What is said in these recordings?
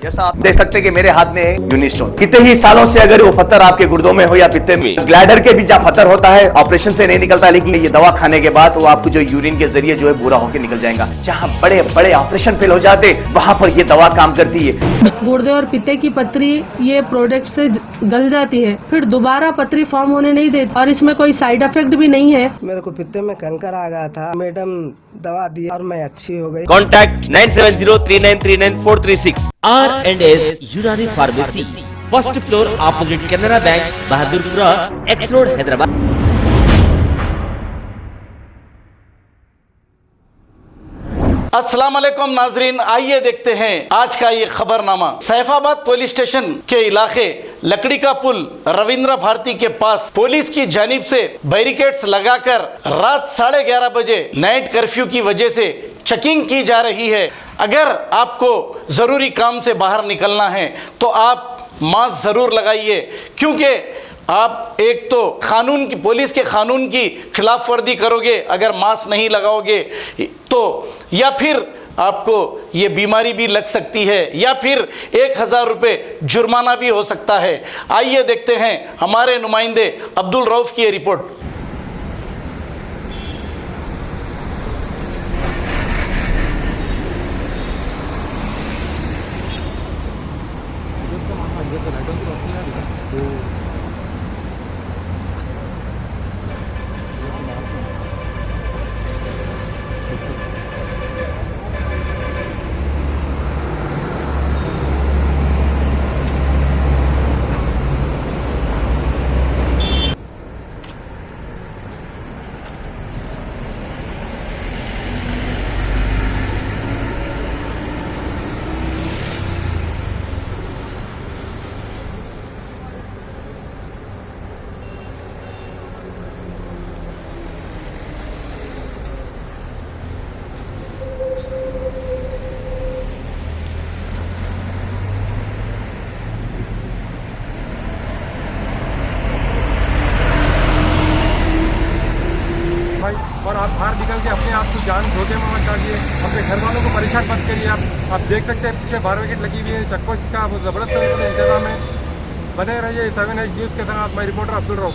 जैसा आप देख सकते हैं कि मेरे हाथ में यूनि स्टोन, कितने ही सालों से अगर वो पत्थर आपके गुर्दों में हो या पित्ते में, ग्लैडर के भी जहाँ पत्थर होता है ऑपरेशन से नहीं निकलता, लेकिन ये दवा खाने के बाद वो आपको जो यूरिन के जरिए जो है पूरा होकर निकल जाएगा। जहाँ बड़े बड़े ऑपरेशन फेल हो जाते वहां पर ये दवा काम करती है। गुर्दे और पित्ते की पथरी ये प्रोडक्ट से गल जाती है, फिर दोबारा पथरी फॉर्म होने नहीं देती और इसमें कोई साइड इफेक्ट भी नहीं है। मेरे को पित्ते में कंकर आ गया था, मैडम दवा दी और मैं अच्छी हो गई। कॉन्टैक्ट 9703939436 R&S यूनानी pharmacy, first floor opposite Canara bank, Bahadurpura, x road, Hyderabad. अस्सलाम वालेकुम नाजरीन, आइए देखते हैं आज का ये खबरनामा। सैफाबाद पुलिस स्टेशन के इलाके लकड़ी का पुल रविंद्र भारती के पास पुलिस की जानिब से बैरिकेड्स लगाकर रात 11:30 बजे नाइट कर्फ्यू की वजह से चेकिंग की जा रही है। अगर आपको जरूरी काम से बाहर निकलना है तो आप मास्क जरूर लगाइए, क्योंकि आप एक तो कानून की, पुलिस के कानून की खिलाफ वर्जी करोगे अगर मास्क नहीं लगाओगे तो, या फिर आपको ये बीमारी भी लग सकती है, या फिर 1000 रुपये जुर्माना भी हो सकता है। आइए देखते हैं हमारे नुमाइंदे अब्दुल रऊफ की ये रिपोर्ट। और आप बाहर निकल के अपने आप को जान धोखे में मत डालिए, अपने घर वालों को परेशान मत करिए। आप देख सकते हैं पीछे बार विकेट लगी हुई है, चेकपोस्ट का जबरदस्त इंतजाम है। बने रहिए 7H न्यूज़ के साथ। मैं रिपोर्टर अब्दुल रऊफ।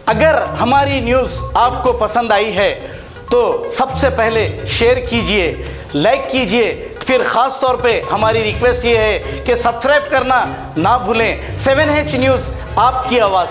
अगर हमारी न्यूज़ आपको पसंद आई है तो सबसे पहले शेयर कीजिए, लाइक कीजिए, फिर ख़ास तौर पे हमारी रिक्वेस्ट ये है कि सब्सक्राइब करना ना भूलें। 7H न्यूज़, आपकी आवाज़।